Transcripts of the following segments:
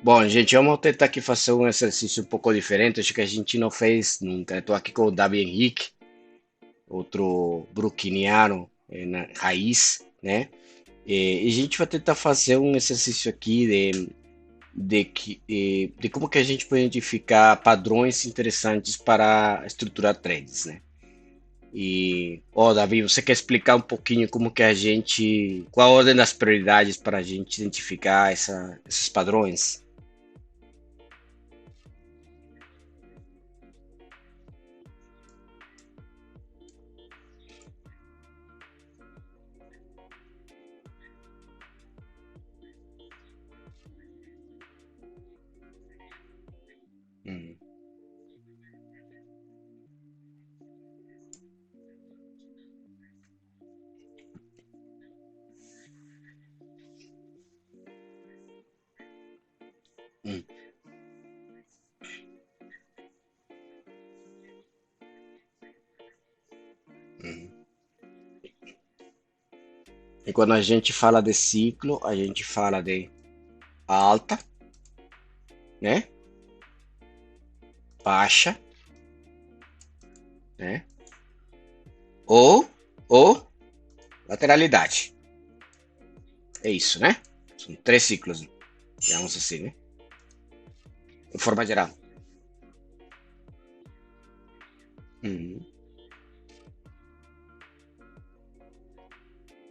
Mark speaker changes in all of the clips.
Speaker 1: Bom, gente, vamos tentar aqui fazer um exercício um pouco diferente. Acho que a gente não fez nunca. Estou aqui com o Davi Henrique, outro brookiniano na raiz, né? E a gente vai tentar fazer um exercício aqui de como que a gente pode identificar padrões interessantes para estruturar trades, né? Davi, você quer explicar um pouquinho como que a gente, qual a ordem das prioridades para a gente identificar esses padrões? Hum, hum, hum. E quando a gente fala de ciclo, a gente fala de alta, né? Baixa, né? Ou lateralidade. É isso, né? São três ciclos, digamos assim, né? De forma geral. Uhum,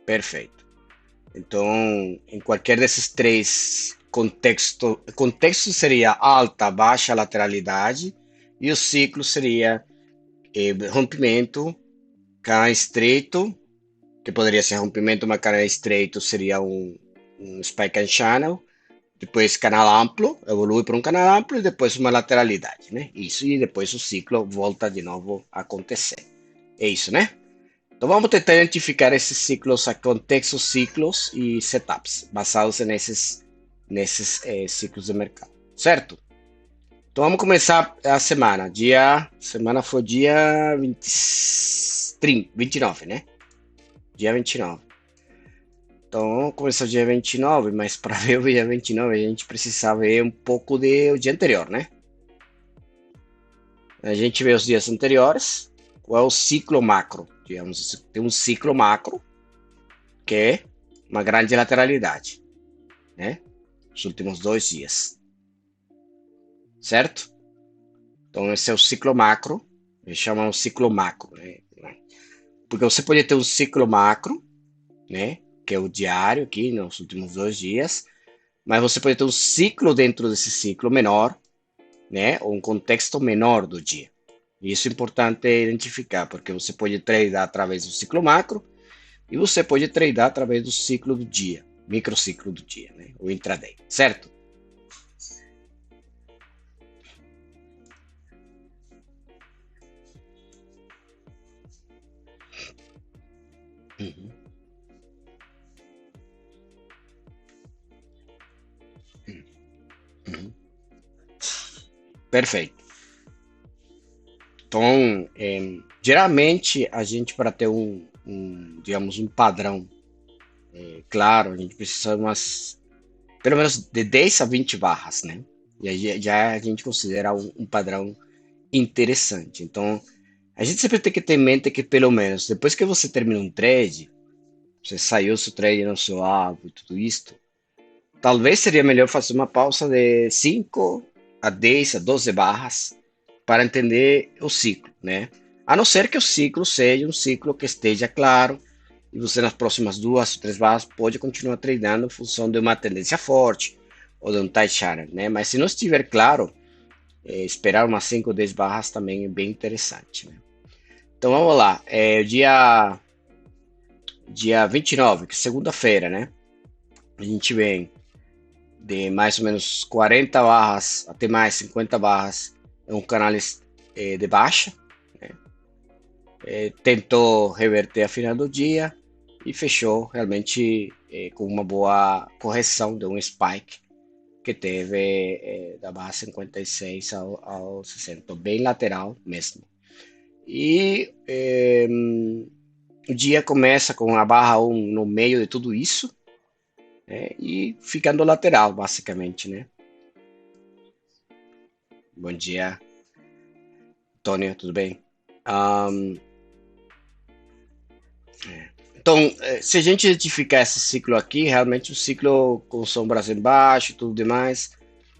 Speaker 1: perfeito. Então, em qualquer desses três contexto seria alta, baixa, lateralidade, e o ciclo seria rompimento, canal estreito, que poderia ser rompimento, mas canal estreito seria um spike and channel, depois canal amplo, evolui para um canal amplo e depois uma lateralidade, né? Isso, e depois o ciclo volta de novo a acontecer. É isso, né? Então vamos tentar identificar esses ciclos, contextos, ciclos e setups basados nesses ciclos de mercado, certo? Então vamos começar a semana. Semana foi dia 29, né? Dia 29. Então vamos começar o dia 29, mas para ver o dia 29 a gente precisa ver um pouco do dia anterior, né? A gente vê os dias anteriores, qual é o ciclo macro, digamos, tem um ciclo macro que é uma grande lateralidade, né? Os últimos 2 dias, certo? Então esse é o ciclo macro, eles chamam de ciclo macro, né? Porque você pode ter um ciclo macro, né? Que é o diário aqui nos últimos 2 dias, mas você pode ter um ciclo dentro desse ciclo menor, né? Ou um contexto menor do dia. E isso é importante identificar, porque você pode tradear através do ciclo macro e você pode tradear através do ciclo do dia, microciclo do dia, né? O intraday, certo? Uhum, uhum. Perfeito. Então, geralmente a gente para ter digamos, um padrão claro, a gente precisa de umas, pelo menos de 10 a 20 barras, né? E aí já a gente considera um padrão interessante. Então, a gente sempre tem que ter em mente que pelo menos depois que você termina um trade, você saiu do seu trade no seu alvo e tudo isso, talvez seria melhor fazer uma pausa de 5 a 10 a 12 barras para entender o ciclo, né? A não ser que o ciclo seja um ciclo que esteja claro e você nas próximas 2 ou 3 barras pode continuar treinando em função de uma tendência forte ou de um tight channel, né? Mas se não estiver claro, esperar umas 5 ou 10 barras também é bem interessante, né? Então vamos lá, dia 29, que é segunda-feira, né? A gente vem de mais ou menos 40 barras até mais 50 barras, é um canal de baixa, né? Tentou reverter a final do dia e fechou realmente com uma boa correção de um spike que teve da barra 56 ao 60, bem lateral mesmo. E o dia começa com a barra 1 no meio de tudo isso, né, e ficando lateral, basicamente, né? Bom dia, Tônia, tudo bem? Ahn, então, se a gente identificar esse ciclo aqui, realmente o ciclo com sombras embaixo e tudo demais,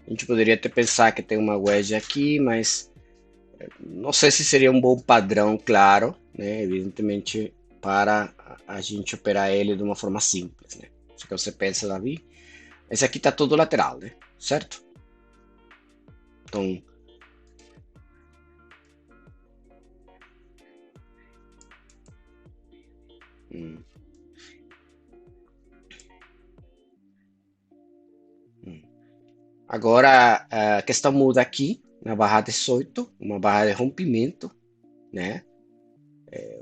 Speaker 1: a gente poderia até pensar que tem uma wedge aqui, mas não sei se seria um bom padrão, claro, né? Evidentemente, para a gente operar ele de uma forma simples, né? Isso que você pensa, Davi. Esse aqui está todo lateral, né? Certo? Então, hum, hum. Agora a questão muda aqui na barra 18, uma barra de rompimento, né?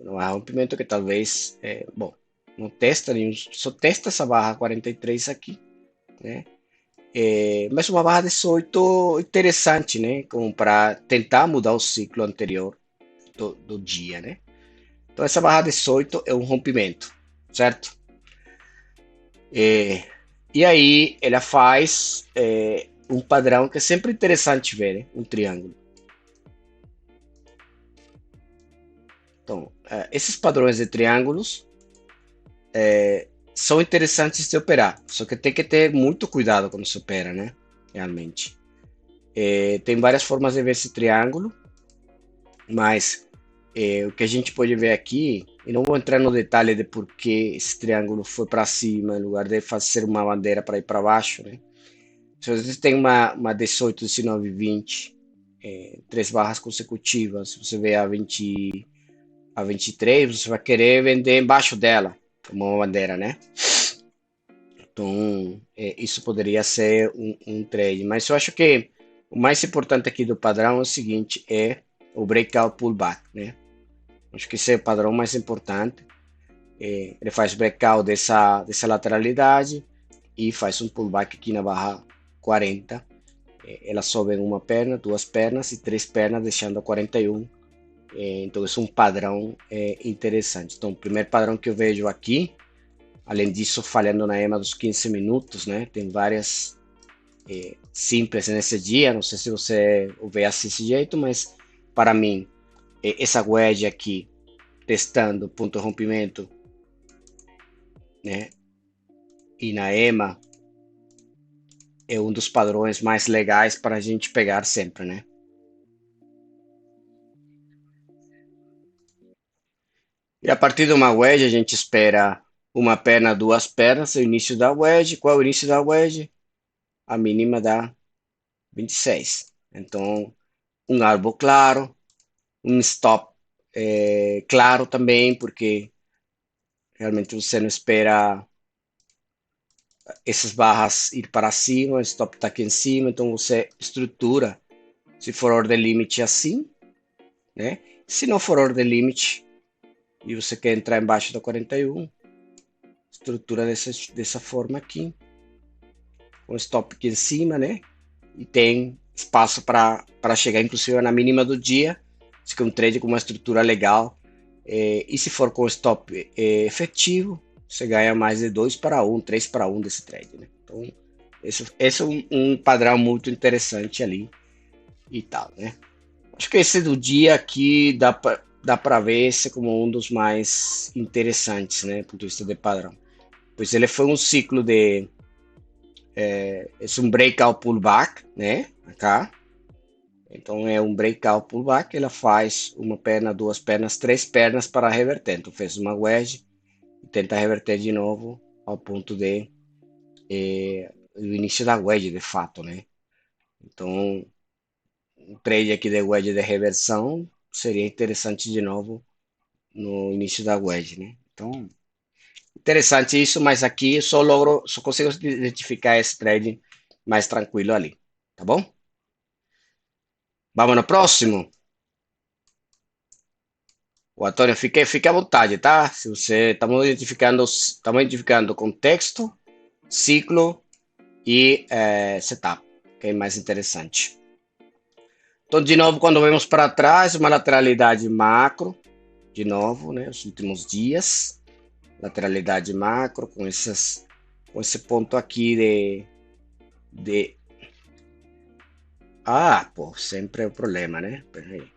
Speaker 1: Uma barra de rompimento que talvez, bom, não testa nenhum, só testa essa barra 43 aqui, né? Mas uma barra 18 interessante, né? Como para tentar mudar o ciclo anterior do dia, né? Então essa barra 18 é um rompimento, certo? E aí ela faz um padrão que é sempre interessante ver, né? Um triângulo. Então, esses padrões de triângulos são interessantes de operar, só que tem que ter muito cuidado quando se opera, né? Realmente. Tem várias formas de ver esse triângulo, mas o que a gente pode ver aqui, e não vou entrar no detalhe de por que esse triângulo foi para cima, em lugar de fazer uma bandeira para ir para baixo, né? Se você tem uma 18, 19, 20, três barras consecutivas, se você vê a 23, você vai querer vender embaixo dela, como uma bandeira, né? Então, isso poderia ser um trade. Mas eu acho que o mais importante aqui do padrão é o seguinte, é o breakout pullback, né? Acho que esse é o padrão mais importante. Ele faz breakout dessa lateralidade e faz um pullback aqui na barra 40. Ela sobe em uma perna, duas pernas e três pernas, deixando a 41. Então, é um padrão interessante. Então, o primeiro padrão que eu vejo aqui, além disso, falhando na EMA dos 15 minutos, né? Tem várias simples nesse dia. Não sei se você o vê assim desse jeito, mas para mim, essa wedge aqui, testando ponto de rompimento, né? E na EMA, é um dos padrões mais legais para a gente pegar sempre, né? E a partir de uma wedge, a gente espera uma perna, duas pernas, o início da wedge. Qual é o início da wedge? A mínima da 26. Então, um alvo claro, um stop claro também, porque realmente você não espera essas barras ir para cima, o stop está aqui em cima, então você estrutura, se for order limit assim, né? Se não for order limit e você quer entrar embaixo da 41, estrutura dessa forma aqui, com stop aqui em cima, né? E tem espaço para chegar inclusive na mínima do dia, se é um trade com uma estrutura legal. E se for com stop efetivo, você ganha mais de 2 para 1, 3 para 1 desse trade, né? Então, esse é um padrão muito interessante ali e tal, né? Acho que esse do dia aqui dá para ver esse como um dos mais interessantes, né? Do ponto de vista de padrão. Pois ele foi um ciclo de é um breakout pullback, né? Acá. Então é um breakout pullback. Ela faz uma perna, duas pernas, três pernas para reverter. Então fez uma wedge e tenta reverter de novo ao ponto de o início da wedge, de fato, né? Então um trade aqui de wedge de reversão seria interessante de novo no início da wedge, né? Então interessante isso, mas aqui eu só consigo identificar esse trade mais tranquilo ali, tá bom? Vamos no próximo. O Antônio, fique à vontade, tá? Se você estamos identificando contexto, ciclo e setup, que é mais interessante. Então, de novo, quando vemos para trás, uma lateralidade macro, de novo, né? Os últimos dias, lateralidade macro com esse ponto aqui de Ah, pô, sempre é o problema, né? Peraí.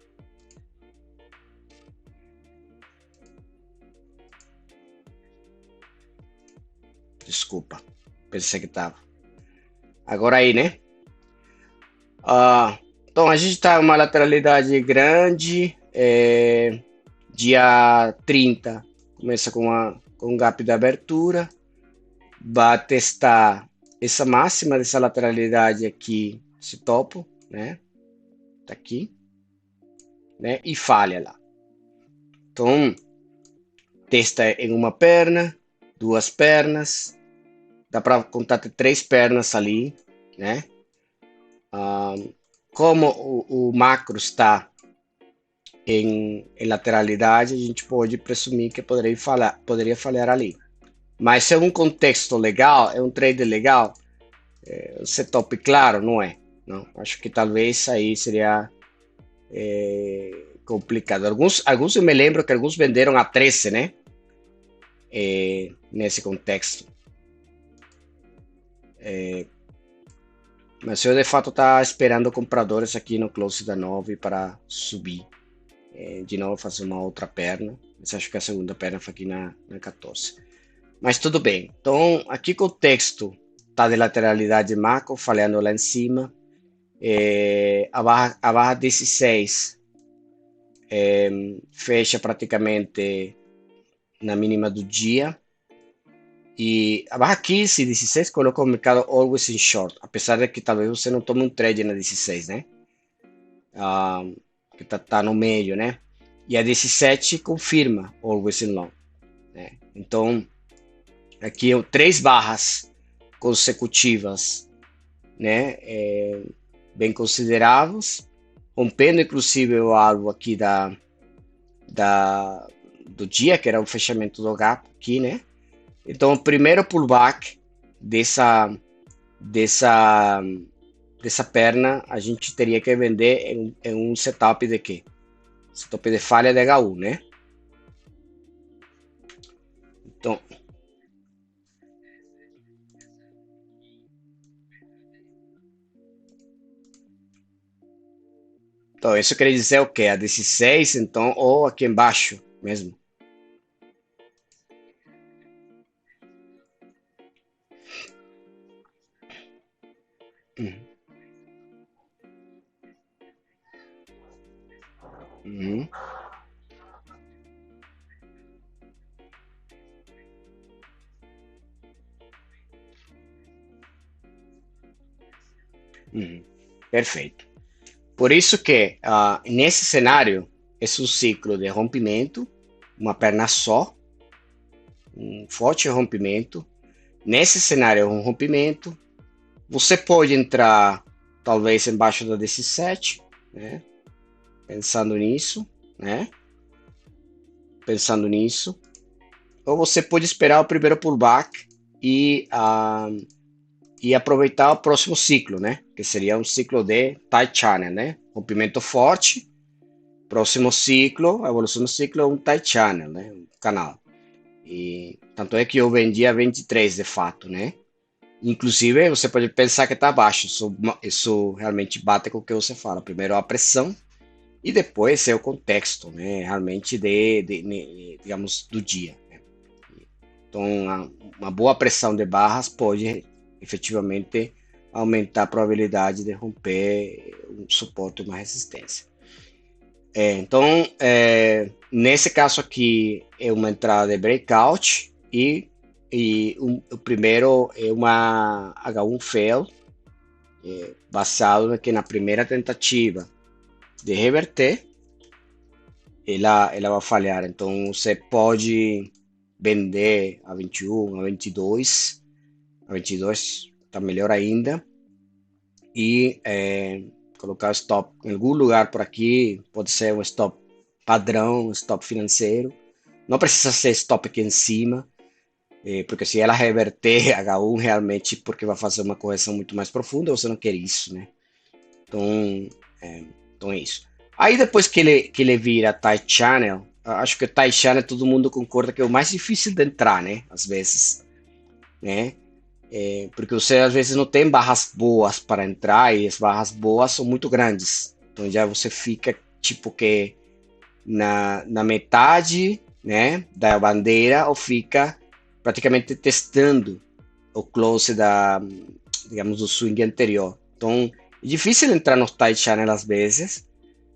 Speaker 1: Desculpa. Pensei que tava. Agora aí, né? Então a gente está em uma lateralidade grande. Dia 30 começa com um gap de abertura. Vai testar essa máxima dessa lateralidade aqui, esse topo, né? Tá aqui, né? E falha lá. Então, testa em uma perna, duas pernas. Dá para contar até três pernas ali, né? Ah, como o macro está em lateralidade, a gente pode presumir que poderia falhar ali. Mas se é um contexto legal, é um trade legal, um setup claro, não é? Não? Acho que talvez aí seria complicado. Alguns eu me lembro que alguns venderam a 13, né? Nesse contexto. Mas eu de fato tá esperando compradores aqui no close da 9 para subir. De novo fazer uma outra perna. Mas acho que a segunda perna foi aqui na 14. Mas tudo bem. Então, aqui com o texto tá de lateralidade macro, falhando lá em cima. A barra 16 fecha praticamente na mínima do dia. E a barra 15 e 16 coloca o mercado always in short. Apesar de que talvez você não tome um trade na 16, né? Ah, que tá no meio, né? E a 17 confirma always in long, né? Então, aqui três barras consecutivas, né? Bem consideráveis, rompendo inclusive o alvo aqui do dia, que era o fechamento do gap aqui, né? Então, o primeiro pullback dessa, dessa, dessa perna, a gente teria que vender em um setup de quê? Setup de falha de H1, né? Então, então isso quer dizer o quê? A 16, então, ou aqui embaixo mesmo. Uhum. Uhum. Uhum. Perfeito. Por isso que, nesse cenário, é um ciclo de rompimento, uma perna só, um forte rompimento. Nesse cenário, é um rompimento. Você pode entrar, talvez, embaixo da 17, né? Pensando nisso, né? Pensando nisso. Ou você pode esperar o primeiro pullback e aproveitar o próximo ciclo, né? Que seria um ciclo de tight channel, né? Rompimento forte, próximo ciclo, a evolução do ciclo é um tight channel, né? Um canal. E tanto é que eu vendi a 23 de fato, né? Inclusive, você pode pensar que está abaixo. Isso realmente bate com o que você fala. Primeiro a pressão e depois é o contexto, né? Realmente digamos, do dia. Né? Então, uma boa pressão de barras pode efetivamente aumentar a probabilidade de romper um suporte, uma resistência. Então, nesse caso aqui é uma entrada de breakout o primeiro é uma H1 fail, baseado que na primeira tentativa de reverter, ela vai falhar. Então, você pode vender a 21, a 22, a 22 está melhor ainda, e colocar o stop em algum lugar por aqui, pode ser um stop padrão, um stop financeiro, não precisa ser stop aqui em cima, porque se ela reverter H1 realmente, porque vai fazer uma correção muito mais profunda, você não quer isso, né? Então, é, então é isso. Aí depois que ele vira tight channel, acho que o tight channel todo mundo concorda que é o mais difícil de entrar, né? Às vezes, né? Porque você às vezes não tem barras boas para entrar e as barras boas são muito grandes. Então já você fica tipo que na metade, né, da bandeira ou fica praticamente testando o close da, digamos, do swing anterior. Então é difícil entrar no tight channel às vezes,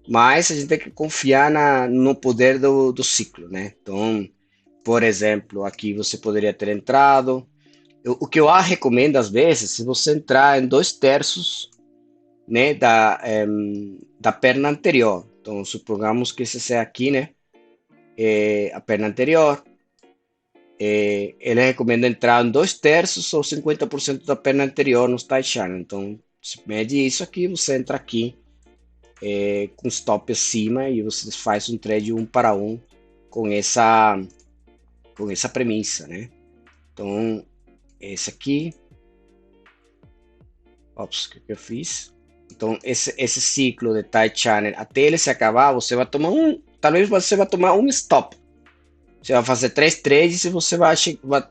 Speaker 1: mas a gente tem que confiar no poder do ciclo, né? Então, por exemplo, aqui você poderia ter entrado. O que eu recomendo às vezes, se você entrar em 2/3, né, da perna anterior. Então, supongamos que esse seja aqui, né, a perna anterior. Ele recomenda entrar em 2/3 ou 50% da perna anterior no tight channel. Então, se mede isso aqui, você entra aqui com stop acima e você faz um trade 1 para 1 com essa premissa, né? Então, esse aqui, ops, o que eu fiz? Então, esse ciclo de tight channel, até ele se acabar, você vai tomar talvez você vai tomar um stop. Você vai fazer 3 trades e você vai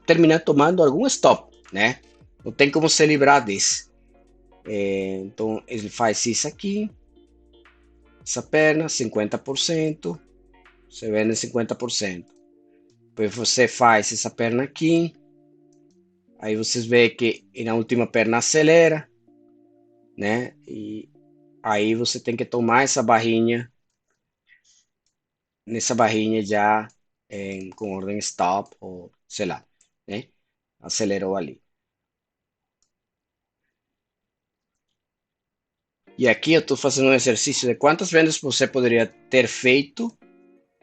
Speaker 1: terminar tomando algum stop, né? Não tem como se livrar desse. Então, ele faz isso aqui, essa perna, 50%, você vende 50%. Depois você faz essa perna aqui, aí vocês veem que na última perna acelera, né? E aí você tem que tomar essa barrinha, nessa barrinha já com ordem stop, ou sei lá, né? Acelerou ali. E aqui eu estou fazendo um exercício de quantas vendas você poderia ter feito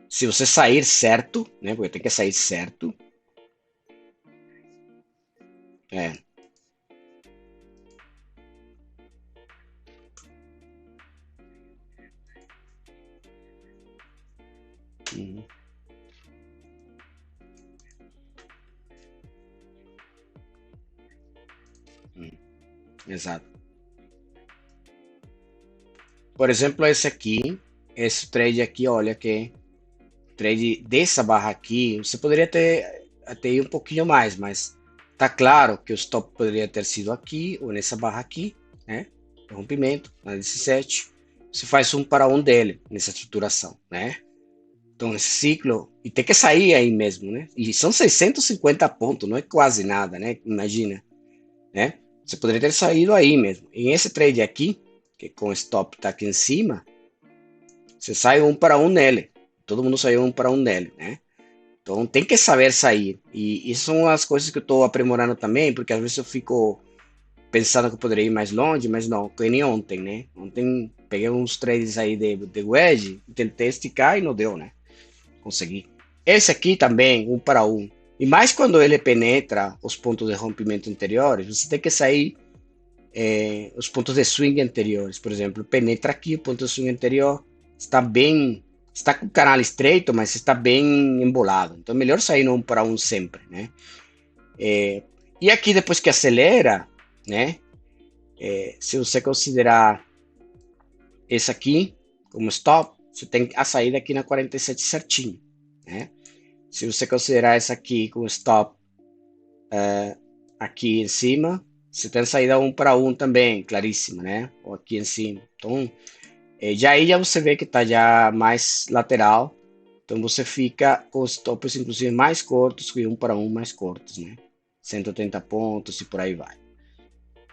Speaker 1: se você sair certo, né? Porque tem que sair certo. É. Uhum, uhum, exato. Por exemplo, esse trade aqui, olha que trade dessa barra aqui, você poderia ter até ir um pouquinho mais, mas tá claro que o stop poderia ter sido aqui ou nessa barra aqui, né? Rompimento, na 17. Você faz 1 para 1 dele nessa estruturação, né? Então, esse ciclo, e tem que sair aí mesmo, né? E são 650 pontos, não é quase nada, né? Imagina, né? Você poderia ter saído aí mesmo. E esse trade aqui, que com o stop tá aqui em cima, você sai 1 para 1 nele. Todo mundo saiu 1 para 1 nele, né? Então tem que saber sair. E isso são as coisas que eu estou aprimorando também, porque às vezes eu fico pensando que eu poderia ir mais longe, mas não, que nem ontem, né? Ontem peguei uns trades aí de wedge, tentei esticar e não deu, né? Consegui. Esse aqui também, 1 para 1. E mais quando ele penetra os pontos de rompimento anteriores, você tem que sair os pontos de swing anteriores. Por exemplo, penetra aqui, o ponto de swing anterior está bem, está com o canal estreito, mas está bem embolado. Então é melhor sair no 1 para 1 sempre, né? E aqui depois que acelera, né? Se você considerar esse aqui como stop, você tem a saída aqui na 47 certinho, né? Se você considerar essa aqui como stop aqui em cima, você tem a saída 1 para 1 também, claríssima, né? Ou aqui em cima. Então, já aí já você vê que está já mais lateral. Então você fica com os tops inclusive mais curtos que 1 para 1 mais curtos, né? 180 pontos e por aí vai.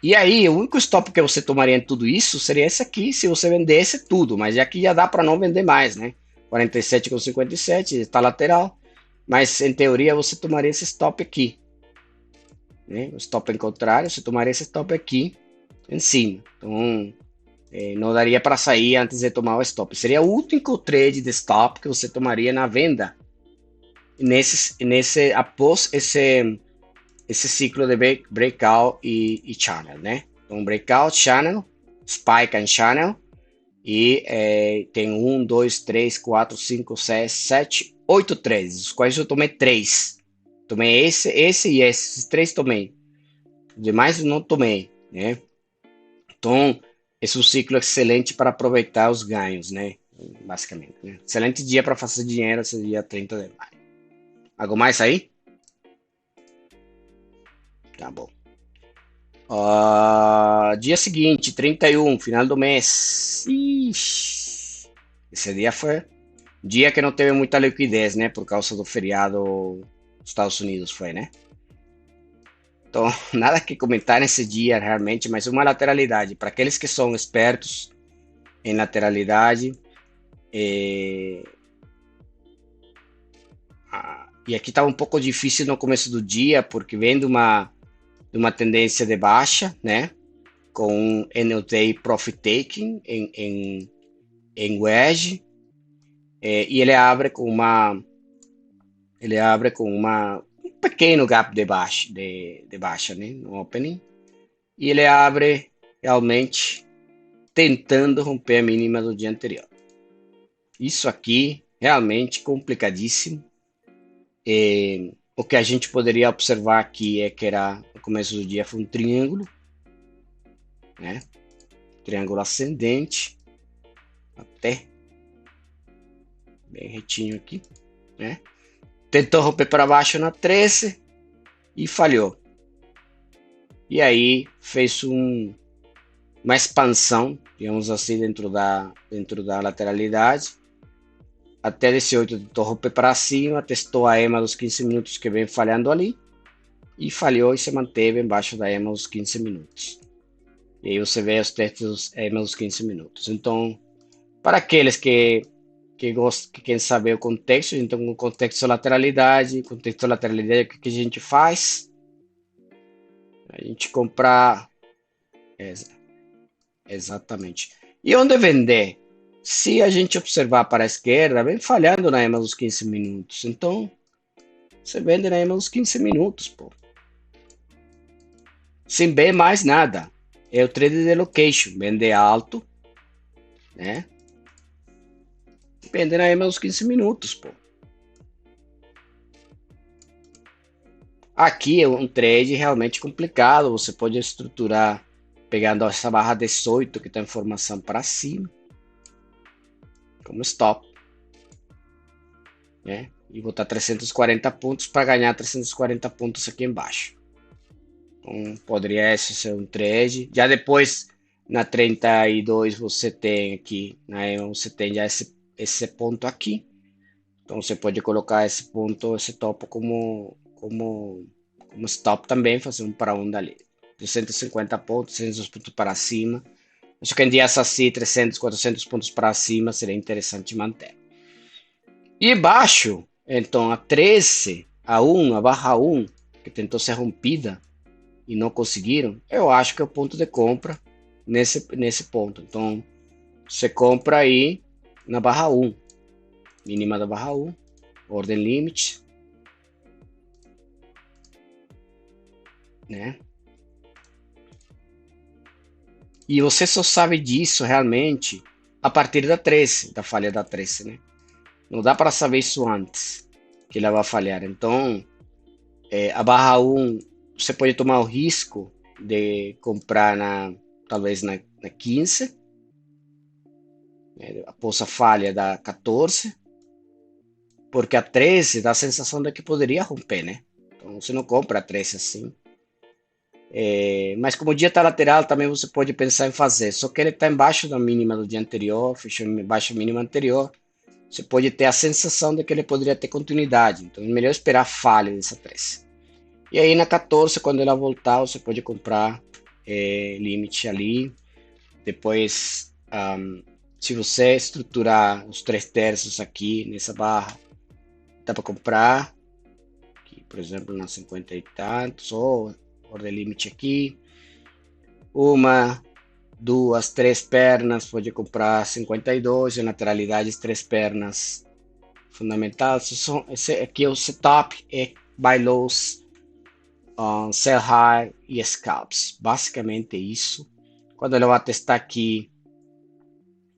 Speaker 1: E aí, o único stop que você tomaria em tudo isso seria esse aqui, se você vendesse tudo, mas aqui já dá para não vender mais, né? 47,57 está lateral, mas em teoria você tomaria esse stop aqui, né? O stop em contrário, você tomaria esse stop aqui em cima. Então, não daria para sair antes de tomar o stop. Seria o único trade de stop que você tomaria na venda após esse ciclo de breakout e channel, né? Então, breakout, channel, spike and channel, e tem 1, 2, 3, 4, 5, 6, 7, 8 trades, os quais eu tomei 3. Tomei esse e esses 3 tomei. Demais eu não tomei, né? Então, esse é um ciclo excelente para aproveitar os ganhos, né? Basicamente, né? Excelente dia para fazer dinheiro esse dia 30 de maio. Algo mais aí? Tá bom. Dia seguinte, 31, final do mês. Ixi, esse dia foi dia que não teve muita liquidez, né? Por causa do feriado dos Estados Unidos, foi, né? Então, nada que comentar nesse dia realmente, mas uma lateralidade. Para aqueles que são espertos em lateralidade, eh, e aqui estava um pouco difícil no começo do dia, porque vem de uma tendência de baixa, né? Com um NLT Profit Taking em wedge, e ele abre com um pequeno gap de baixa, né? No opening, e ele abre realmente tentando romper a mínima do dia anterior. Isso aqui realmente complicadíssimo. O que a gente poderia observar aqui é que no começo do dia foi um triângulo, né? Triângulo ascendente, até bem retinho aqui, né? Tentou romper para baixo na 13 e falhou. E aí fez uma expansão, digamos assim, dentro da lateralidade. Até 18 tentou romper para cima, testou a EMA dos 15 minutos que vem falhando ali e falhou e se manteve embaixo da EMA dos 15 minutos. E aí você vê os testes dos EMA dos 15 minutos. Então, para aqueles que gostam, que querem saber o contexto, então o contexto da lateralidade, o que a gente faz? A gente compra. Exatamente. E onde vender? Se a gente observar para a esquerda, vem falhando na EMA dos 15 minutos. Então, você vende na EMA dos 15 minutos, pô. Sem ver mais nada. É o trade de location. Vender alto, né? Vender na EMA dos 15 minutos, pô. Aqui é um trade realmente complicado. Você pode estruturar pegando essa barra 18 que tem informação para cima, como stop, né? E botar 340 pontos para ganhar 340 pontos aqui embaixo. Então, poderia esse ser um trade. Já depois, na 32, você tem aqui, né? Você tem já esse ponto aqui. Então, você pode colocar esse ponto, esse topo como stop também, fazer um para um dali. 350 pontos, 300 pontos para cima. Acho que em dias assim, 300, 400 pontos para cima, seria interessante manter. E baixo, então, a 13, a 1, a barra 1, que tentou ser rompida, e não conseguiram, eu acho que é o ponto de compra nesse ponto. Então, você compra aí na barra 1, mínima da barra 1, ordem limite, né? E você só sabe disso realmente a partir da 13, da falha da 13, né? Não dá para saber isso antes que ela vai falhar. Então, a barra 1, você pode tomar o risco de comprar talvez na 15, né? Após a falha da 14, porque a 13 dá a sensação de que poderia romper, né? Então você não compra a 13 assim. Mas como o dia está lateral, também você pode pensar em fazer. Só que ele está embaixo da mínima do dia anterior, fechou embaixo da mínima anterior. Você pode ter a sensação de que ele poderia ter continuidade. Então é melhor esperar a falha dessa 13. E aí na 14, quando ela voltar, você pode comprar limite ali. Depois, se você estruturar os 3 terços aqui nessa barra, dá para comprar. Aqui, por exemplo, na 50 e tantos, ou ordem limite aqui. Uma, duas, três pernas, pode comprar 52, e lateralidades, três pernas fundamental. Esse aqui é o setup, é buy lows, sell high e scalps. Basicamente isso. Quando ele vai testar aqui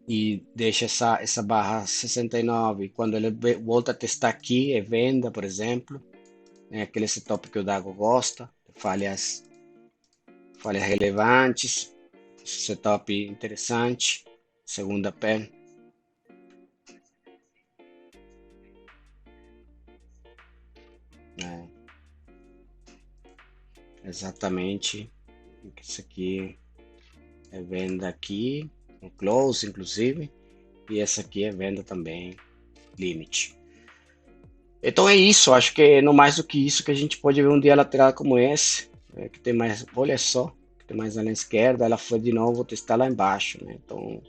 Speaker 1: e deixa essa barra 69, quando ele volta a testar aqui, é venda, por exemplo. É aquele setup que o Dago gosta, falhas relevantes, setup interessante, segunda pé, né? Exatamente. Isso aqui é venda aqui, no close, inclusive. E essa aqui é venda também, limite. Então é isso, acho que não mais do que isso que a gente pode ver um dia lateral como esse, que tem mais, olha só, que tem mais ali à esquerda, ela foi de novo testar lá embaixo, né? Então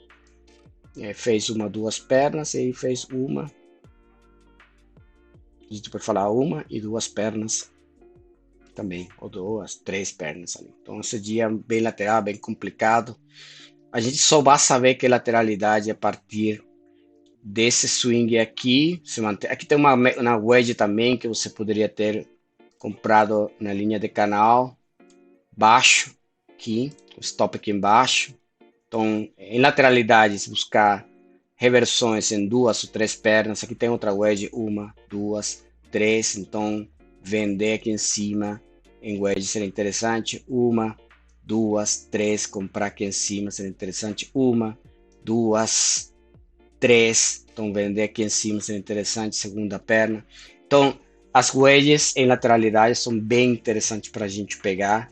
Speaker 1: fez uma, duas pernas e fez uma, a gente pode falar uma e duas pernas também, ou duas, três pernas ali. Então esse dia bem lateral, bem complicado. A gente só vai saber que é lateralidade a partir desse swing aqui. Se mantém. Aqui tem uma wedge também que você poderia ter comprado na linha de canal baixo aqui, o stop aqui embaixo. Então, em lateralidade, se buscar reversões em duas ou três pernas, aqui tem outra wedge, uma, duas, três. Então, vender aqui em cima em wedge seria interessante. Uma, duas, três, comprar aqui em cima seria interessante. Uma, duas, três. Então, vender aqui em cima seria interessante. Segunda perna. Então, as wedges em lateralidade são bem interessantes para a gente pegar.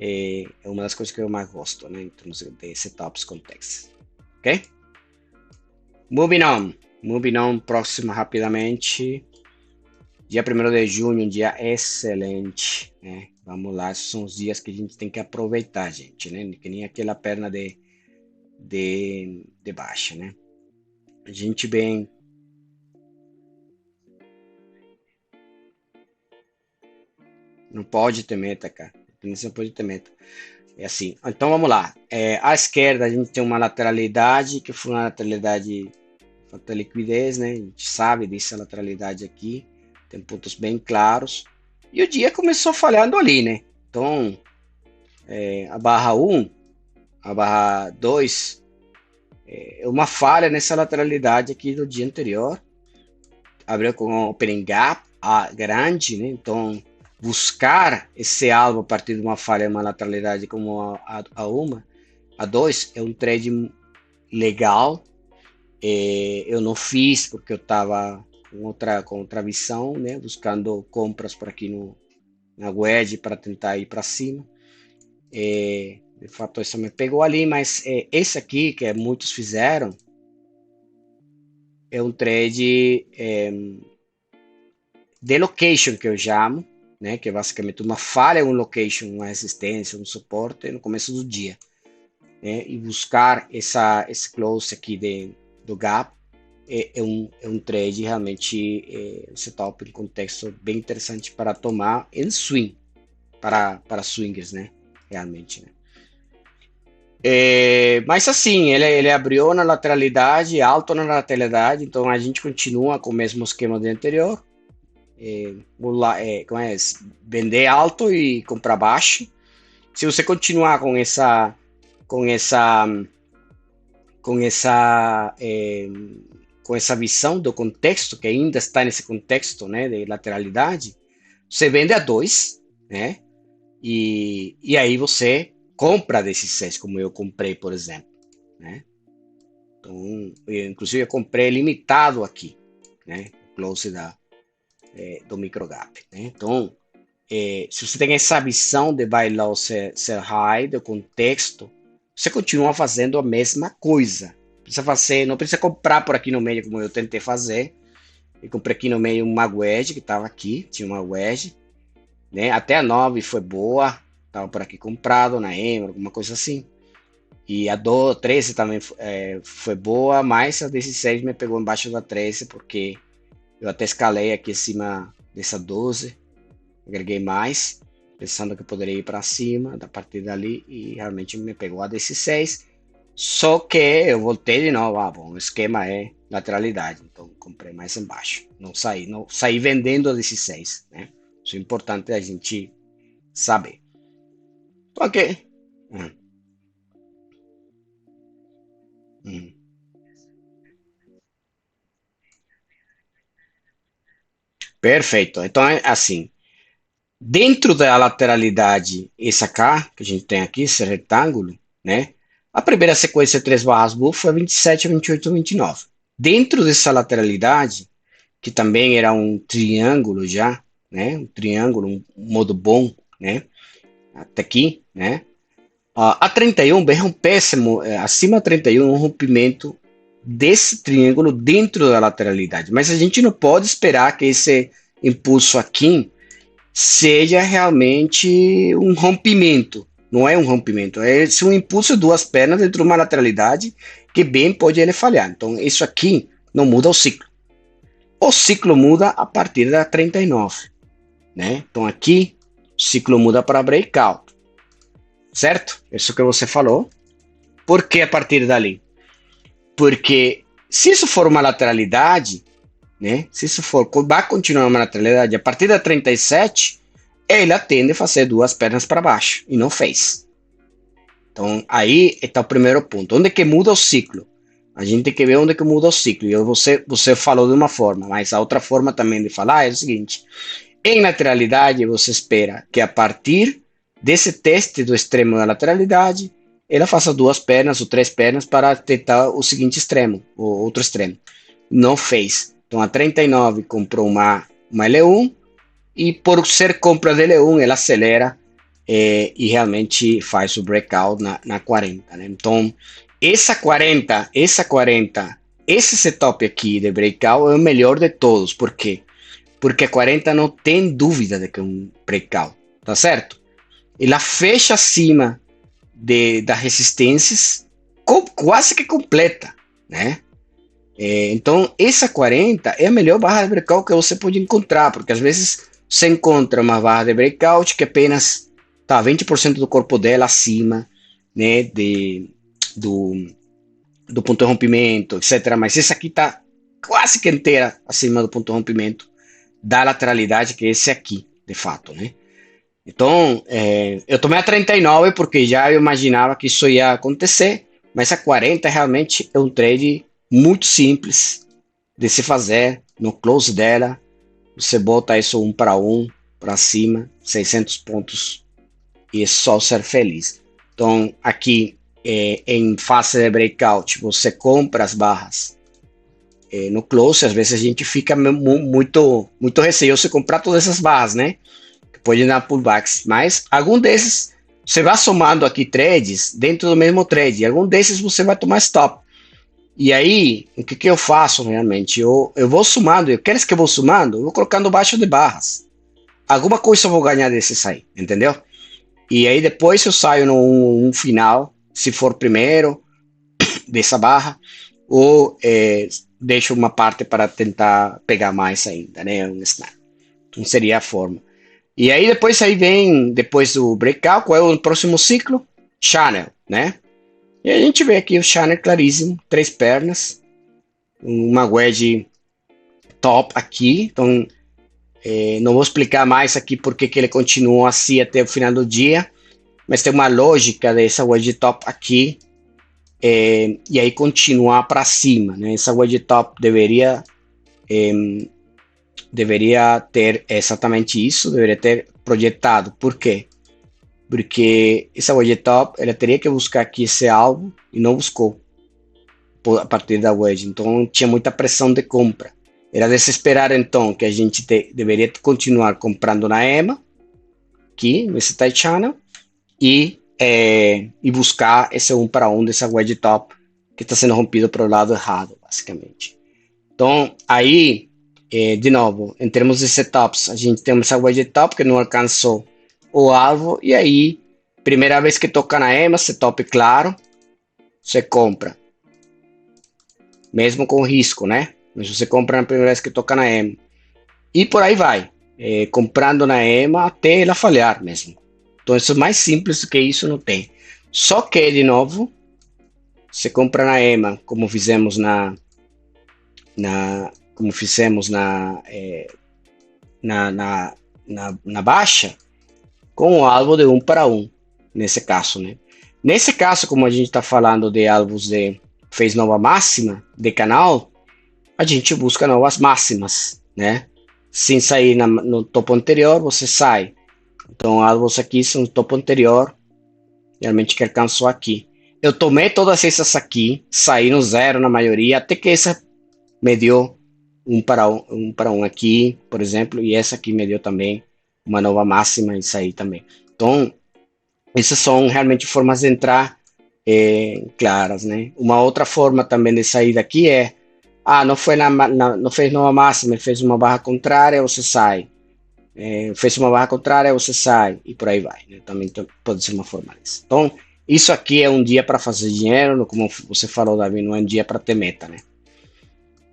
Speaker 1: É uma das coisas que eu mais gosto, né, em termos de setups complexos. Ok? Moving on. Moving on, próximo rapidamente. Dia 1º de junho, um dia excelente, né? Vamos lá, esses são os dias que a gente tem que aproveitar, gente, né? Que nem aquela perna de baixa, né? A gente vem. Não pode ter meta, cara. Não pode ter meta. É assim. Então vamos lá. À esquerda a gente tem uma lateralidade, que foi uma lateralidade falta liquidez, né? A gente sabe dessa lateralidade aqui. Tem pontos bem claros. E o dia começou falhando ali, né? Então, a barra 1, a barra 2, é uma falha nessa lateralidade aqui do dia anterior. Abriu com um opening gap grande, né? Então, buscar esse alvo a partir de uma falha, uma lateralidade como a 1, a 2, é um trade legal. Eu não fiz porque eu estava com outra visão, né? Buscando compras por aqui na wedge para tentar ir para cima. De fato, isso me pegou ali, mas esse aqui, que muitos fizeram, é um trade de location, que eu chamo, né? Que é basicamente uma falha, um location, uma resistência, um suporte no começo do dia. Né? E buscar esse close aqui do gap é um trade realmente, um setup em contexto bem interessante para tomar em swing, para swingers, né? Realmente, né? Mas assim, ele abriu na lateralidade, alto na lateralidade, então a gente continua com o mesmo esquema do anterior. Como é? Vender alto e comprar baixo. Se você continuar com essa, com essa, com essa visão do contexto, que ainda está nesse contexto, né, de lateralidade, você vende a 2, né? E aí você compra desses 6, como eu comprei, por exemplo, né? Então, inclusive eu comprei limitado aqui, né? O close do microgap, né? Então, se você tem essa visão de buy low, sell high, do contexto, você continua fazendo a mesma coisa. Não precisa comprar por aqui no meio, como eu tentei fazer. Eu comprei aqui no meio uma wedge que estava aqui, tinha uma wedge, né? Até a 9 foi boa, estava por aqui comprado na Emer, alguma coisa assim. E a 13 também foi boa, mas a 16 me pegou embaixo da 13, porque eu até escalei aqui em cima dessa 12, agreguei mais, pensando que eu poderia ir para cima da partir dali, e realmente me pegou a 16. Só que eu voltei de novo. Bom, o esquema é lateralidade, então comprei mais embaixo. Não saí vendendo a 16, né? Isso é importante a gente saber. Ok. Hum, hum. Perfeito. Então é assim. Dentro da lateralidade, essa K que a gente tem aqui, esse retângulo, né? A primeira sequência de 3 barras bull foi 27, 28, 29. Dentro dessa lateralidade, que também era um triângulo já, né? Um triângulo, um modo bom, né? Até aqui, né? A 31 vai péssimo, acima de 31, um rompimento desse triângulo dentro da lateralidade. Mas a gente não pode esperar que esse impulso aqui seja realmente um rompimento. Não é um rompimento, é um impulso de duas pernas dentro de uma lateralidade que bem pode ele falhar. Então, isso aqui não muda o ciclo. O ciclo muda a partir da 39, né? Então, aqui, o ciclo muda para breakout, certo? Isso que você falou. Por que a partir dali? Porque se isso for uma lateralidade, né? Se isso for, vai continuar uma lateralidade, a partir da 37, ela tende a fazer duas pernas para baixo, e não fez. Então, aí está o primeiro ponto. Onde que muda o ciclo? A gente tem que ver onde que muda o ciclo. E você falou de uma forma, mas a outra forma também de falar é o seguinte. Em lateralidade, você espera que a partir desse teste do extremo da lateralidade, ela faça duas pernas ou três pernas para tentar o seguinte extremo, o outro extremo. Não fez. Então, a 39 comprou uma L1 e por ser compra de L1, ela acelera e realmente faz o breakout na 40. Né? Então, esse setup aqui de breakout é o melhor de todos. Por quê? Porque a 40 não tem dúvida de que é um breakout, tá certo? Ela fecha acima das resistências quase que completa, né? Então, essa 40 é a melhor barra de breakout que você pode encontrar, porque às vezes você encontra uma barra de breakout que apenas está 20% do corpo dela acima, né, do, do ponto de rompimento, etc. Mas essa aqui está quase que inteira acima do ponto de rompimento da lateralidade, que é esse aqui, de fato, né? Então, eu tomei a 39 porque já eu imaginava que isso ia acontecer, mas a 40 realmente é um trade muito simples de se fazer. No close dela, você bota isso para cima, 600 pontos, e é só ser feliz. Então, aqui em fase de breakout, você compra as barras no close. Às vezes a gente fica muito receoso de comprar todas essas barras, né? Pode dar pullbacks, mas algum desses você vai somando aqui trades dentro do mesmo trade. Algum desses você vai tomar stop. E aí, o que eu faço realmente? Eu vou somando. Eu quero que eu vou somando? Eu vou colocando baixo de barras. Alguma coisa eu vou ganhar desses aí, entendeu? E aí depois eu saio no final, se for primeiro dessa barra, ou deixo uma parte para tentar pegar mais ainda, né? Um snap. Então seria a forma. E aí depois aí vem, depois do breakout, qual é o próximo ciclo? Channel, né? E a gente vê aqui o channel claríssimo, três pernas, uma wedge top aqui. Então, não vou explicar mais aqui porque que ele continuou assim até o final do dia, mas tem uma lógica dessa wedge top aqui, e aí continuar para cima, né? Essa wedge top deveria ter exatamente isso, deveria ter projetado. Por quê? Porque essa wedge top, ela teria que buscar aqui esse alvo e não buscou a partir da wedge. Então tinha muita pressão de compra. Era desesperar então que a gente deveria continuar comprando na EMA, aqui nesse tight channel, e buscar esse 1 para 1 dessa wedge top que está sendo rompido para o lado errado, basicamente. Então aí, de novo, em termos de setups, a gente tem essa wedge top que não alcançou o alvo, e aí, primeira vez que toca na EMA, setup claro, você compra. Mesmo com risco, né? Mas você compra na primeira vez que toca na EMA. E por aí vai. Comprando na EMA até ela falhar mesmo. Então, isso é mais simples do que isso, não tem. Só que, de novo, você compra na EMA, como fizemos como fizemos na baixa, com o alvo de 1 para 1, nesse caso, né? Nesse caso, como a gente está falando de alvos de fez nova máxima de canal, a gente busca novas máximas, né? Sem sair no topo anterior, você sai. Então, alvos aqui são o topo anterior, realmente que alcançou aqui. Eu tomei todas essas aqui, saí no zero na maioria, até que essa me deu um para um aqui, por exemplo, e essa aqui me deu também uma nova máxima e saí também. Então, Essas são realmente formas de entrar claras, né? Uma outra forma também de sair daqui é, não foi não fez nova máxima, fez uma barra contrária, você sai. Fez uma barra contrária, você sai e por aí vai, né? Também pode ser uma forma dessa. Então, isso aqui é um dia para fazer dinheiro, como você falou, Davi, não é um dia para ter meta, né?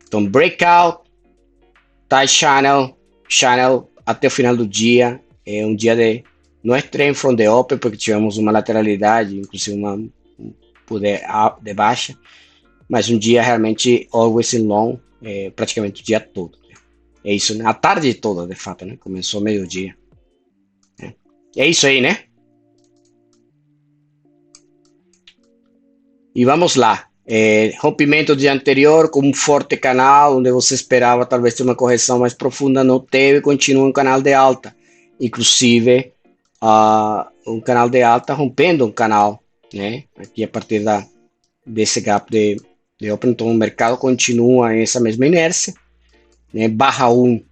Speaker 1: Então, breakout, tie channel, channel até o final do dia, é um dia de não é trem from the open, porque tivemos uma lateralidade, inclusive uma poder de baixa, mas um dia realmente always in long, praticamente o dia todo. Né? É isso, né? A tarde toda, de fato, né? Começou meio-dia. Né? É isso aí, né? E vamos lá. Rompimento do dia anterior com um forte canal, onde você esperava talvez ter uma correção mais profunda, não teve, continua um canal de alta. Inclusive, um canal de alta rompendo um canal, né? Aqui a partir desse gap de open, então o mercado continua essa mesma inércia, né? Barra 1,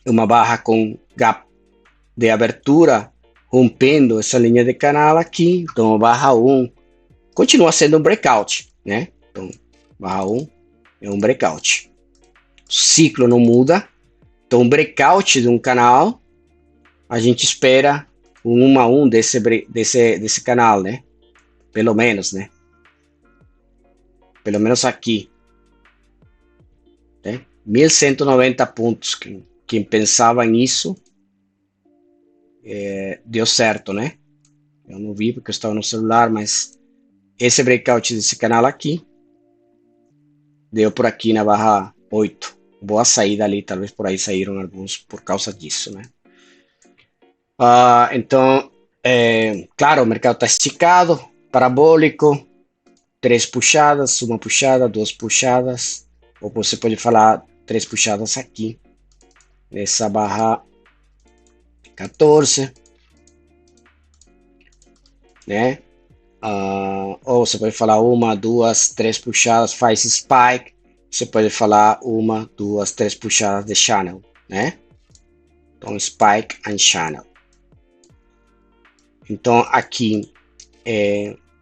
Speaker 1: uma barra com gap de abertura, rompendo essa linha de canal aqui, então barra 1 continua sendo um breakout, né? Então, barra 1 é um breakout. O ciclo não muda, então breakout de um canal, a gente espera um 1 a 1 desse canal, né? Pelo menos, né? Pelo menos aqui. Né? 1.190 pontos. Quem pensava nisso deu certo, né? Eu não vi porque eu estava no celular, mas esse breakout desse canal aqui deu por aqui na barra 8. Boa saída ali, talvez por aí saíram alguns por causa disso, né? Então, claro, o mercado está esticado, parabólico, 3 puxadas, uma puxada, 2 puxadas, ou você pode falar 3 puxadas aqui, nessa barra 14, né? Ou você pode falar uma, duas, três puxadas, faz spike. Você pode falar uma, duas, três puxadas de channel, né? Então, spike and channel. Então, aqui,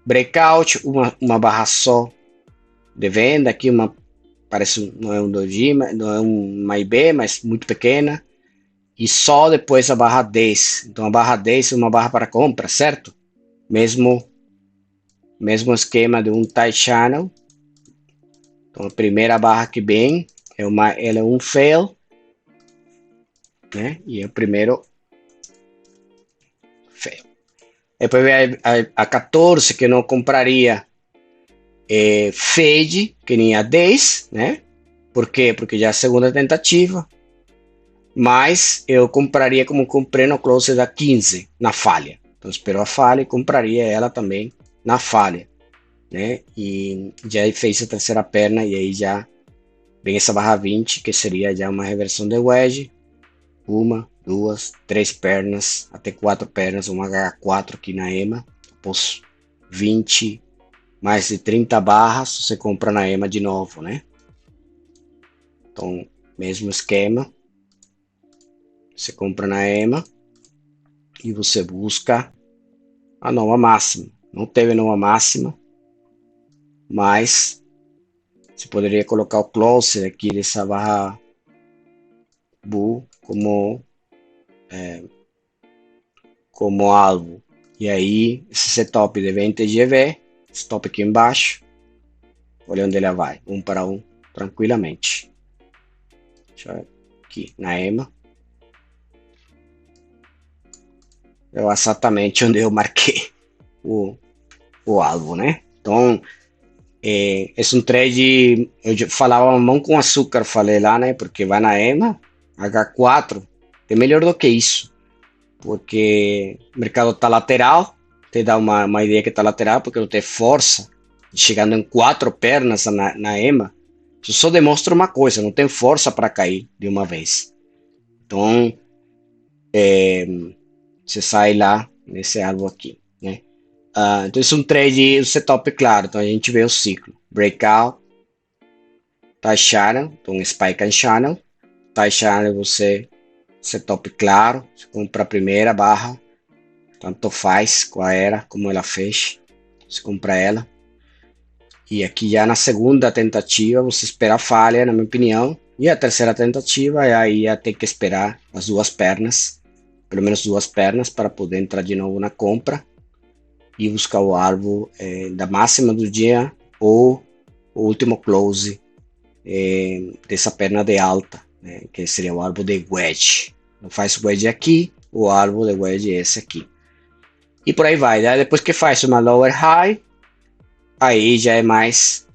Speaker 1: breakout, uma barra só de venda. Aqui, parece, não é um doji, não é uma IB, mas muito pequena. E só depois a barra 10. Então, a barra 10 é uma barra para compra, certo? Mesmo esquema de um tight channel. Então, a primeira barra que vem, ela é um fail, né? E é o primeiro fail. Depois vem a 14, que eu não compraria fade, que nem a 10, né? Por quê? Porque já é a segunda tentativa. Mas eu compraria como comprei no close da 15, na falha. Então, esperou a falha e compraria ela também na falha, né? E já fez a terceira perna e aí já vem essa barra 20, que seria já uma reversão de wedge. Uma, duas, três pernas, até quatro pernas, um H4 aqui na EMA. Após 20, mais de 30 barras, você compra na EMA de novo, né? Então, mesmo esquema. Você compra na EMA e você busca a nova máxima. Não teve nova máxima, mas você poderia colocar o closer aqui dessa barra bull como alvo. E aí, esse setup de 20 GV, stop aqui embaixo, olha onde ela vai, um para um, tranquilamente. Deixa eu ver aqui na EMA. É exatamente onde eu marquei o alvo, né? Então, é um trade, eu falava mão com açúcar, falei lá, né? Porque vai na EMA, H4, é melhor do que isso. Porque o mercado está lateral, te dá uma ideia que está lateral, porque não tem força, chegando em quatro pernas na EMA, isso só demonstra uma coisa, não tem força para cair de uma vez. Então, você sai lá nesse alvo aqui, né? Então, isso é um trade, um setup claro, então a gente vê o ciclo, breakout, tie channel, então spike and channel, tie channel você setup claro, você compra a primeira barra, tanto faz qual era, como ela fez, você compra ela. E aqui já na segunda tentativa você espera a falha, na minha opinião, e a terceira tentativa aí ia ter que esperar as duas pernas, pelo menos duas pernas, para poder entrar de novo na compra e buscar o alvo da máxima do dia ou o último close dessa perna de alta, né, que seria o alvo de wedge. Não faz wedge aqui, o alvo de wedge é esse aqui. E por aí vai, né? Depois que faz uma lower high, aí já é mais,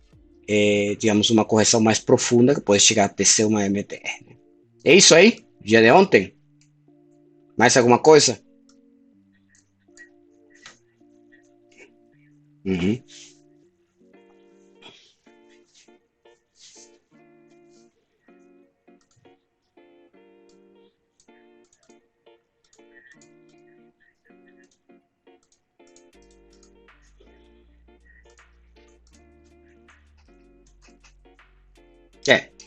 Speaker 1: digamos, uma correção mais profunda, que pode chegar até ser uma MTR. Né? É isso aí, dia de ontem. Mais alguma coisa? Uhum.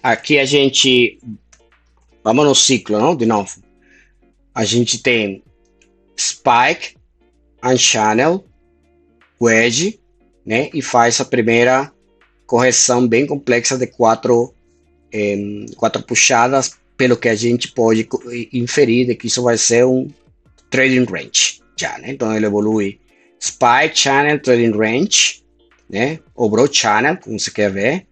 Speaker 1: Aqui a gente, vamos no ciclo, não? De novo. A gente tem spike, unchannel, wedge, né? E faz a primeira correção bem complexa de quatro puxadas, pelo que a gente pode inferir de que isso vai ser um trading range, já, né? Então ele evolui spike channel, trading range, né? Ou broad channel, como você quer ver.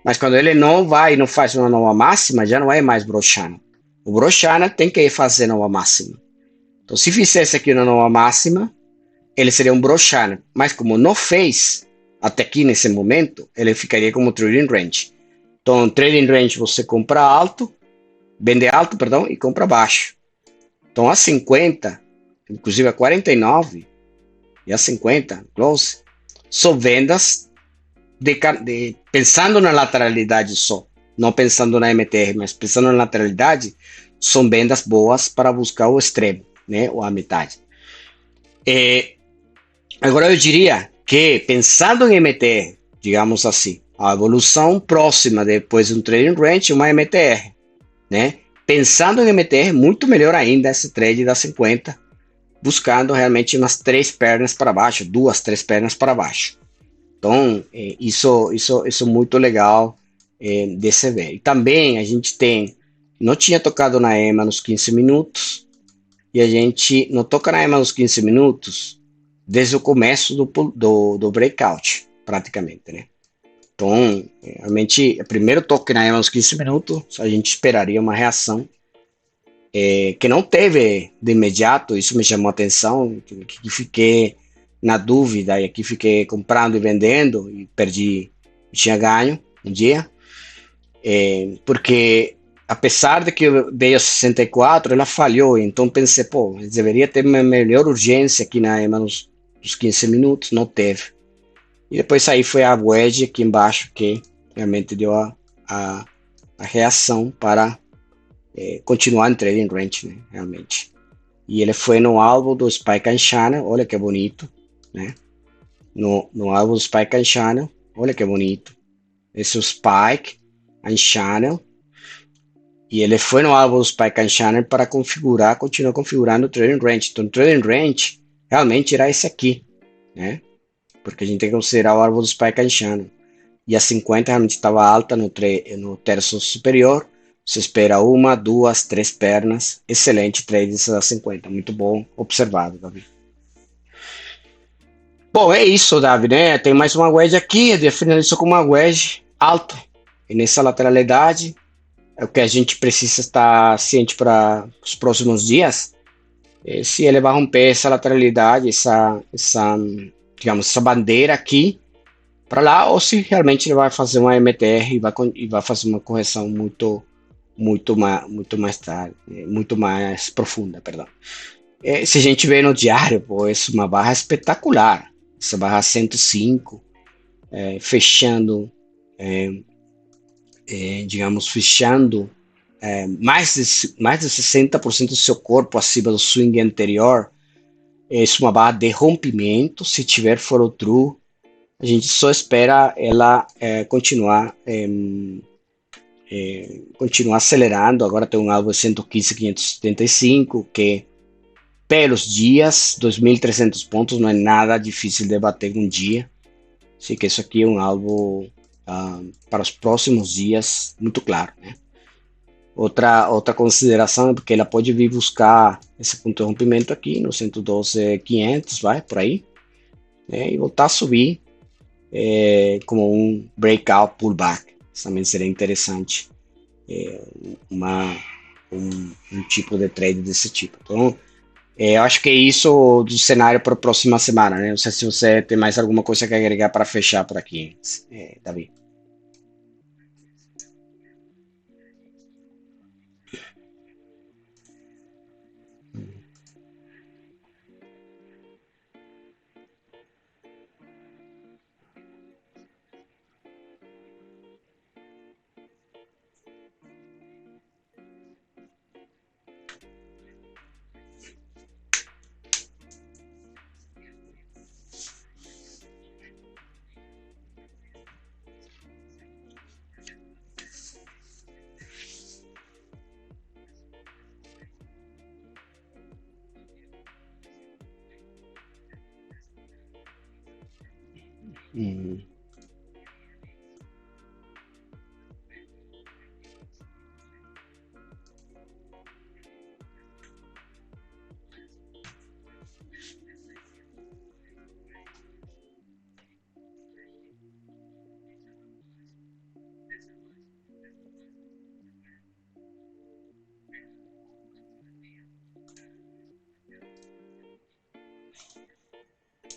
Speaker 1: Mas quando ele não vai e não faz uma nova máxima, já não é mais broad channel. O broad channel tem que fazer nova máxima. Então, se fizesse aqui uma nova máxima, ele seria um broad channel. Mas como não fez, até aqui nesse momento, ele ficaria como trading range. Então, trading range você compra alto, vende alto, perdão, e compra baixo. Então, a 50, inclusive a 49 e a 50, close, são vendas pensando na lateralidade só, não pensando na MTR, mas pensando na lateralidade, são vendas boas para buscar o extremo, né, ou a metade. Agora eu diria que, pensando em MTR, digamos assim, a evolução próxima depois de um trading range, uma MTR, né? Pensando em MTR, muito melhor ainda esse trade da 50, buscando realmente umas três pernas para baixo, duas, três pernas para baixo. Então, isso é muito legal de se ver. E também a gente não tinha tocado na EMA nos 15 minutos, e a gente não toca na EMA nos 15 minutos desde o começo do breakout, praticamente, né? Então, realmente, o primeiro toque na EMA nos 15 minutos, a gente esperaria uma reação que não teve de imediato. Isso me chamou a atenção, que fiquei na dúvida, e aqui fiquei comprando e vendendo, e tinha ganho um dia, porque apesar de que veio a 64, ela falhou, então pensei, pô, deveria ter uma melhor urgência aqui na EMA nos 15 minutos, não teve. E depois aí foi a wedge aqui embaixo que realmente deu a reação para continuar em trading range, né, realmente. E ele foi no alvo do Spike and Channel, olha que bonito, né? No alvo do Spike and Channel, olha que bonito. Esse é o Spike and Channel. E ele foi no alvo do Spike and Channel para continuar configurando o trading range. Então, o trading range realmente era esse aqui, né? Porque a gente tem que considerar o alvo do Spike and Channel. E a 50 realmente estava alta no terço superior. Você espera uma, duas, três pernas. Excelente trade a 50. Muito bom observado, Davi. Bom, é isso, Davi, né? Tem mais uma wedge aqui. Eu finalizo com uma wedge alta. E nessa lateralidade, é o que a gente precisa estar ciente para os próximos dias. Se ele vai romper essa lateralidade, digamos, essa bandeira aqui, para lá, ou se realmente ele vai fazer uma MTR e vai fazer uma correção muito mais tarde, muito mais profunda, perdão. Se a gente vê no diário, pô, é uma barra espetacular, essa barra 105, fechando, digamos, fechando mais de 60% do seu corpo acima do swing anterior. É uma barra de rompimento. Se tiver follow through, a gente só espera ela continuar acelerando. Agora tem um alvo 115.575, que pelos dias, 2.300 pontos não é nada difícil de bater um dia. Assim que isso aqui é um alvo para os próximos dias, muito claro, né? Outra consideração é porque ela pode vir buscar esse ponto de rompimento aqui no 112.500, vai por aí, né? E voltar a subir como um breakout pullback. Isso também seria interessante, uma, um tipo de trade desse tipo. Então, eu acho que é isso do cenário para a próxima semana, né? Não sei se você tem mais alguma coisa que agregar para fechar por aqui, Davi. Hum.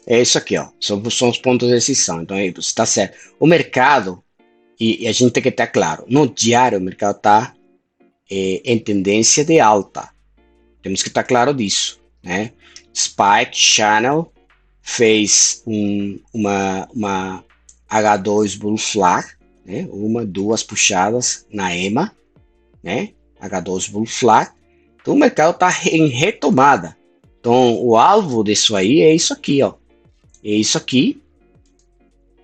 Speaker 1: É isso aqui, ó. São os pontos de decisão. Então, aí, você está certo. O mercado, e a gente tem que estar claro, no diário o mercado está em tendência de alta. Temos que estar claro disso, né? Spike Channel fez uma H2 Bull Flag, né? Uma, duas puxadas na EMA, né? H2 Bull Flag. Então o mercado está em retomada. Então o alvo disso aí é isso aqui, ó. É isso aqui,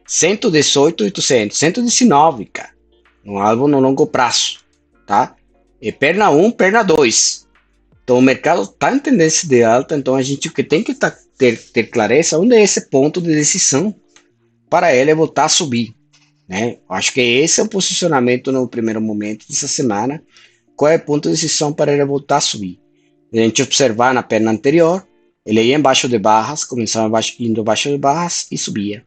Speaker 1: 118.800, 119, cara. Um alvo no longo prazo, tá? É perna um, perna 2. Então o mercado está em tendência de alta, então a gente o que tem que ter clareza onde é esse ponto de decisão para ele voltar a subir, né? Acho que esse é o posicionamento no primeiro momento dessa semana. Qual é o ponto de decisão para ele voltar a subir? A gente observar na perna anterior, ele ia embaixo de barras, começava indo abaixo de barras e subia,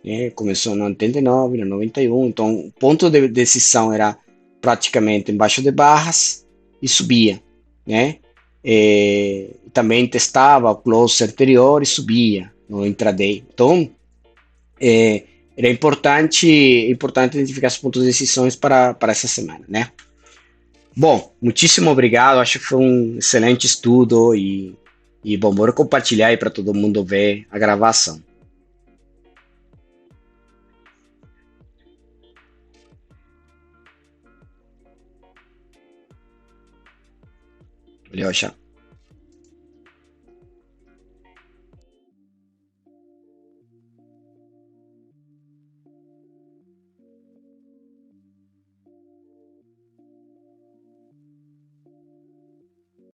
Speaker 1: né? Começou no 89, no 91, então o ponto de decisão era praticamente embaixo de barras e subia, né? Também testava o close anterior e subia no intraday. Então, era importante identificar os pontos de decisões para essa semana, né? Bom, muitíssimo obrigado. Acho que foi um excelente estudo e bom, bora compartilhar aí para todo mundo ver a gravação. Valeu, tchau.